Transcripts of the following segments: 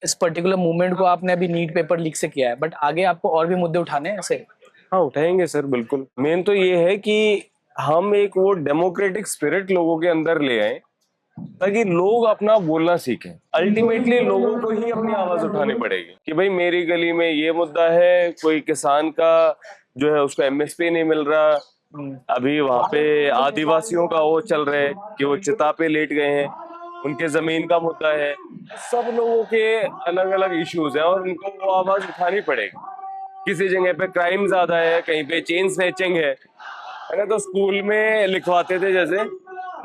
इस particular movement को आपने अभी नीट पेपर लीक से किया है, बट आगे आपको और भी मुद्दे उठाने हैं ऐसे? हाँ, उठाएंगे सर, बिल्कुल। मेन तो ये है कि हम एक वो डेमोक्रेटिक स्पिरिट लोगों के अंदर ले आए ताकि लोग अपना बोलना सीखें। अल्टीमेटली लोगों को ही अपनी आवाज उठानी पड़ेगी कि भाई मेरी गली में ये मुद्दा है, कोई किसान का जो है उसको एमएसपी नहीं मिल रहा, अभी वहां पे आदिवासियों का वो चल रहा है कि वो चिता पे लेट गए हैं, उनके जमीन का मुद्दा है। सब लोगों के अलग अलग इश्यूज हैं और उनको वो आवाज उठानी पड़ेगी। किसी जगह पे क्राइम ज्यादा है, कहीं पे चेन स्नैचिंग है ना, तो स्कूल में लिखवाते थे जैसे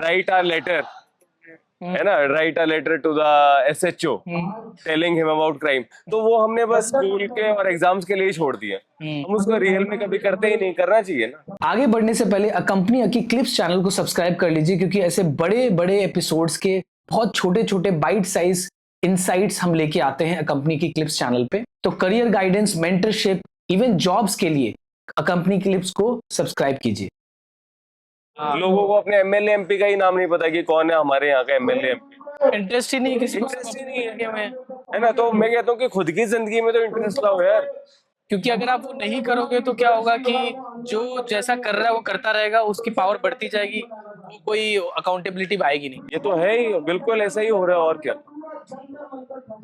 राइट अ लेटर, है ना, write a letter to the SHO telling him about crime. तो वो हमने बस स्कूल के और एग्जाम्स के लिए ही छोड़ दिया, हम उसको रियल में कभी करते ही नहीं। करना चाहिए ना। आगे बढ़ने से पहले कंपनी की क्लिप्स चैनल को सब्सक्राइब कर लीजिए, क्योंकि ऐसे बड़े बड़े एपिसोड्स के बहुत छोटे छोटे बाइट साइज इनसाइट्स हम लेके आते हैं कंपनी की क्लिप्स चैनल पे। तो career guidance, mentorship, even jobs के लिए कंपनी क्लिप्स को सब्सक्राइब कीजिए। लोगों को अपने एमएलए एमपी का ही नाम नहीं पता कि कौन है हमारे यहाँ का एमएलए एमपी। इंटरेस्ट ही नहीं, किसी को इंटरेस्ट ही नहीं है ना। तो मैं कहता हूँ कि खुद की जिंदगी में तो इंटरेस्ट लाओ यार। क्योंकि अगर आप वो नहीं करोगे तो क्या होगा कि जो जैसा कर रहा है वो करता रहेगा, उसकी पावर बढ़ती जाएगी, वो कोई अकाउंटेबिलिटी आएगी नहीं। ये तो है ही, बिल्कुल ऐसा ही हो रहा है। और क्या,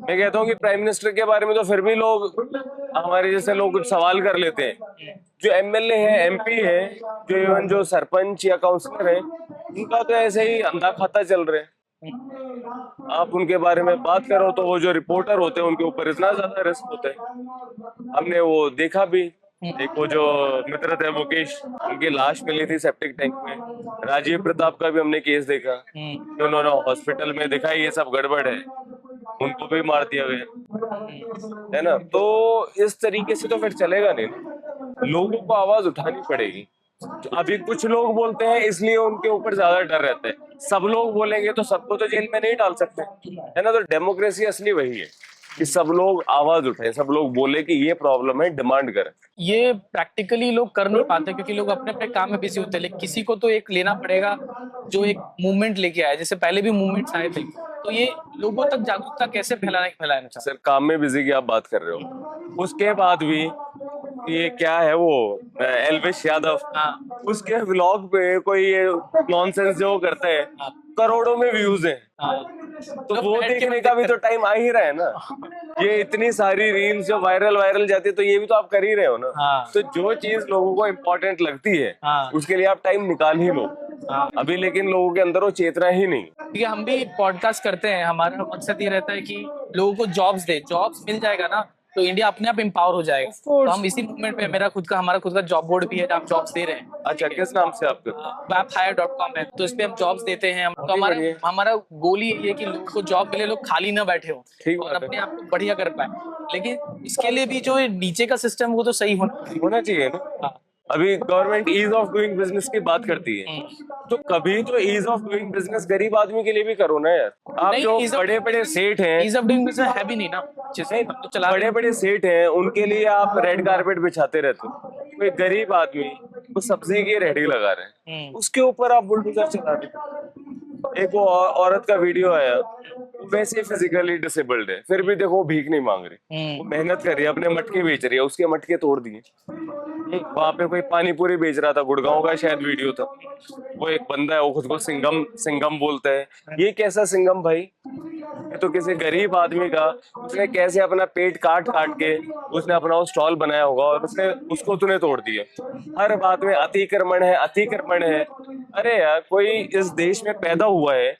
मैं कहता हूँ कि प्राइम मिनिस्टर के बारे में तो फिर भी लोग, हमारे जैसे लोग कुछ सवाल कर लेते हैं। जो एमएलए है, एमपी है, जो इवन जो सरपंच या काउंसलर है, उनका तो ऐसे ही अंधा खाता चल रहा है। आप उनके बारे में बात करो तो वो जो रिपोर्टर होते हैं उनके ऊपर इतना ज्यादा रिस्क होता है। हमने वो देखा भी, एक वो जो मित्र थे मुकेश, उनकी लाश मिली थी सेप्टिक टैंक में। राजीव प्रताप का भी हमने केस देखा कि उन्होंने हॉस्पिटल में देखा ये सब गड़बड़ है, उनको भी मार दिया गया, है ना। तो इस तरीके से तो फिर चलेगा नहीं ना, लोगों को आवाज उठानी पड़ेगी। अभी कुछ लोग बोलते हैं इसलिए उनके ऊपर ज्यादा डर रहता है, सब लोग बोलेंगे तो सबको तो जेल में नहीं डाल सकते, है ना। तो डेमोक्रेसी असली वही है कि सब लोग आवाज उठाएं, सब लोग बोले कि ये प्रॉब्लम है, डिमांड करें। ये प्रैक्टिकली लोग कर नहीं पाते क्योंकि लोग अपने अपने काम में बिजी होते हैं, लेकिन किसी को तो एक लेना पड़ेगा जो एक मूवमेंट लेके आए। जैसे पहले भी मूवमेंट्स आए थे, तो ये लोगों तक जागरूकता कैसे फैलाना चाहिए? सर, काम में बिजी की आप बात कर रहे हो, उसके बाद भी ये क्या है वो एल्विश यादव, हाँ, उसके व्लॉग पे कोई ये नॉनसेंस जो करता है, करोड़ों में व्यूज हैं। हाँ, तो वो देखने का भी तो टाइम आ ही रहा है ना। ये इतनी सारी रील्स जो वायरल वायरल जाती है, तो ये भी तो आप कर ही रहे हो ना। हाँ। तो जो चीज लोगों को इम्पोर्टेंट लगती है, हाँ। उसके लिए आप टाइम निकाल ही लो। हाँ। अभी लेकिन लोगों के अंदर वो चेतना ही नहीं। क्योंकि हम भी पॉडकास्ट करते हैं, हमारा मकसद ये रहता है कि लोगों को जॉब्स मिल जाएगा ना, तो इंडिया अपने आप एम्पावर हो जाएगा। तो हम इसी मूवमेंट पे, हमारा खुद का जॉब बोर्ड भी है, हम जॉब्स दे रहे हैं। अच्छा, किस नाम से आपका? webhire.com है, तो इस पे हम जॉब्स देते हैं। तो हमारा गोल ही ये है कि लोगों को जॉब मिले, लोग खाली ना बैठे हो और अपने आप को बढ़िया कर पाए। लेकिन इसके लिए भी जो नीचे का सिस्टम वो तो सही होना चाहिए ना। अभी government ease of doing business की बात करती है, तो कभी तो ईज ऑफ डूइंग बिजनेस गरीब आदमी के लिए भी करो ना यार। आप जो बड़े बड़े सेठ हैं, ईज ऑफ डूइंग बिजनेस है भी नहीं ना, बड़े बड़े सेठ हैं, उनके लिए आप रेड कारपेट बिछाते रहते हो। कोई गरीब आदमी वो सब्जी की रेहड़ी लगा रहे हैं, उसके ऊपर आप बुलडोजर चला रहे हो। एक वो औरत का वीडियो आया, वो वैसे फिजिकली डिसेबल्ड है, फिर भी देखो भीख नहीं मांग रही, वो मेहनत कर रही है, अपने मटके बेच रही है, उसके मटके तोड़ दिए। वहां पे कोई पानी पूरी बेच रहा था, गुड़गांव का शायद वीडियो था। वो एक बंदा है, वो खुद को सिंगम सिंगम बोलता है। ये कैसा सिंगम भाई? ये तो किसी गरीब आदमी का, उसने कैसे अपना पेट काट काट के उसने अपना वो स्टॉल बनाया होगा और उसने उसको तूने तोड़ दिया। हर बात में अतिक्रमण है, अतिक्रमण है। अरे यार, कोई इस देश में पैदा हुआ है,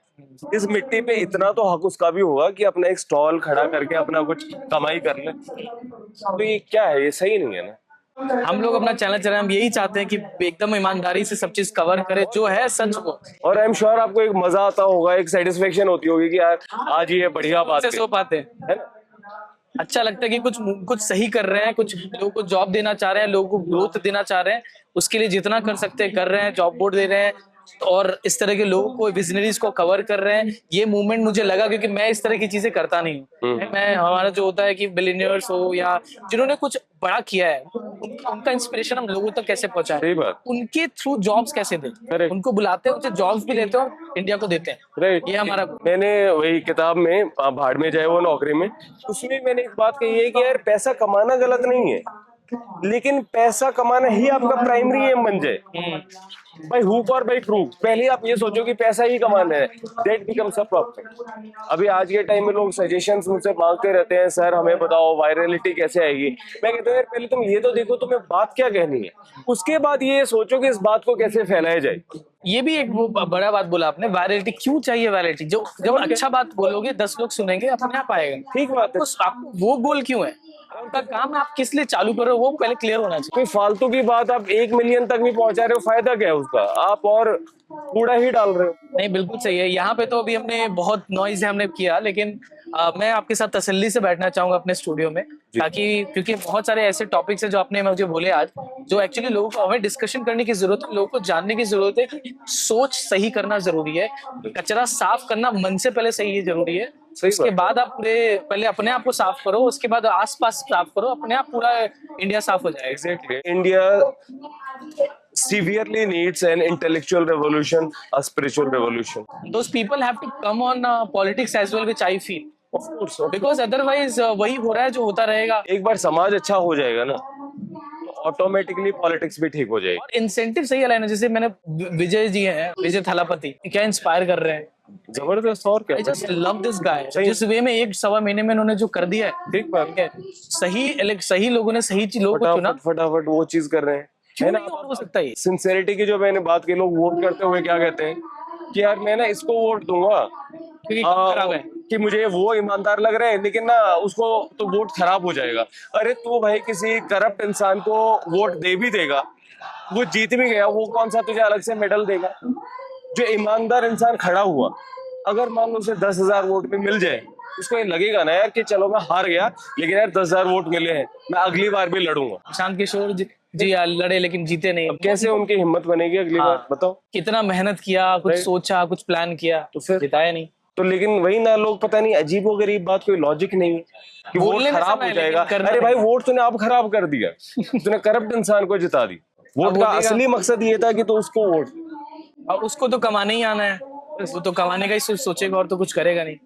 इस मिट्टी पे, इतना तो हक उसका भी होगा कि अपना एक स्टॉल खड़ा करके अपना कुछ कमाई कर ले। तो ये क्या है? ये सही नहीं है ना। हम लोग अपना चैनल चला, हम यही चाहते हैं कि एकदम ईमानदारी से सब चीज कवर करे जो है सच को। और आई एम श्योर आपको एक मजा आता होगा, एक सेटिस्फेक्शन होती होगी कि यार आज ये बढ़िया बात सो पाते हैं, है ना। अच्छा लगता है कि कुछ सही कर रहे हैं, कुछ लोगों को जॉब देना चाह रहे हैं, लोगों को ग्रोथ देना चाह रहे हैं, उसके लिए जितना कर सकते हैं कर रहे हैं, जॉब बोर्ड दे रहे हैं और इस तरह के लोगों को, विजनरीज को कवर कर रहे हैं। ये मूवमेंट मुझे लगा क्योंकि मैं इस तरह की चीजें करता नहीं हूँ। मैं, हमारा जो होता है कि बिलियनियर्स हो या जिन्होंने कुछ बड़ा किया है, उनका इंस्पिरेशन हम लोगों तक कैसे पहुंचाए, सही बात। उनके थ्रू जॉब्स कैसे दें, Correct. उनको बुलाते हैं, उनसे जॉब्स भी लेते हैं और इंडिया को देते हैं। राइट, ये हमारा मैंने वही किताब में भाड़ में जाए वो नौकरी में, उसमें मैंने एक बात कही है कि यार पैसा कमाना गलत नहीं है, लेकिन पैसा कमाना ही आपका प्राइमरी एम बन जाए, भाई हुक और बाई क्रूक। पहले आप ये सोचो कि पैसा ही कमाना है, दैट बिकम्स अ प्रॉब्लम। अभी आज के टाइम में लोग सजेशंस मुझसे मांगते रहते हैं, सर हमें बताओ वायरलिटी कैसे आएगी। मैं कहता हूँ यार पहले तुम ये तो देखो तुम्हें बात क्या कहनी है, उसके बाद ये सोचो कि इस बात को कैसे फैलाया जाए। ये भी एक वो बड़ा बात बोला आपने, वायरलिटी क्यों चाहिए? वायरलिटी जो जब अच्छा बात बोलोगे 10 लोग सुनेंगे, अपने आप आएगा। ठीक बात है। आपको वो गोल क्यों है, आपका काम आप किस लिए चालू कर रहे हो वो पहले क्लियर होना चाहिए। कोई फालतू की बात आप 1 मिलियन तक भी पहुंचा रहे हो, फायदा क्या है उसका, आप और कूड़ा ही डाल रहे हो। नहीं बिल्कुल सही है। यहाँ पे तो अभी हमने बहुत नॉइज हमने किया, लेकिन मैं आपके साथ तसल्ली से बैठना चाहूंगा अपने स्टूडियो में, ताकि क्योंकि बहुत सारे ऐसे टॉपिक्स हैं जो आपने मुझे बोले आज, जो एक्चुअली लोगों को हमें डिस्कशन करने की जरूरत है, लोगों को जानने की जरूरत है कि सोच सही करना जरूरी है, कचरा साफ करना मन से पहले सही जरूरी है। उसके बाद आप पहले अपने आप को साफ करो, उसके बाद आसपास साफ करो, अपने आप पूरा इंडिया साफ हो जाएगा। Exactly, India severely needs an intellectual revolution, a spiritual revolution. Those people have to come on politics as well, which I feel. Of course, Because otherwise वही हो रहा है जो होता रहेगा। एक बार समाज अच्छा हो जाएगा ना, ऑटोमेटिकली पॉलिटिक्स भी ठीक हो जाएगी। और इंसेंटिव सही अलाइन है, जैसे मैंने विजय जी हैं, विजय थालापति, क्या इंस्पायर कर रहे हैं, जबरदस्त। और क्या, I just love this guy। जिस वे में 1-1.25 महीने में उन्होंने जो कर दिया है, ठीक बात है, सही लोगों ने सही लोगों को चुना, फटाफट वो चीज कर रहे हैं, क्यों नहीं और हो सकता है। सिंसेरिटी की जो मैंने बात की, लोग वोट करते हुए क्या कहते हैं कि यार मैं ना इसको वोट दूंगा क्योंकि काम खराब है, कि मुझे वो ईमानदार लग रहा है, लेकिन ना उसको तो वोट खराब हो जाएगा। अरे तू भाई किसी करप्ट इंसान को वोट दे भी देगा, वो जीत भी गया, वो कौन सा तुझे अलग से मेडल देगा। जो ईमानदार इंसान खड़ा हुआ, अगर मान लो उसे 10,000 वोट भी मिल जाए, उसको ये लगेगा ना यार कि चलो मैं हार गया, लेकिन यार 10,000 वोट मिले हैं, मैं अगली बार भी लड़ूंगा। शांत किशोर जी लड़े लेकिन जीते नहीं। अब कैसे उनकी हिम्मत बनेगी अगली बार, बताओ। कितना मेहनत किया, कुछ सोचा, कुछ प्लान किया, तो फिर जिताया नहीं। तो लेकिन वही ना, लोग पता नहीं अजीबोगरीब बात, कोई लॉजिक नहीं कि वोट खराब हो जाएगा। अरे भाई वोट तूने आप खराब कर दिया, तूने करप्ट इंसान को जिता दी। वोट का असली मकसद ये था कि तो उसको वोट, और उसको तो कमाने ही आना है, वो तो कमाने का ही सोचेगा और तो कुछ करेगा नहीं।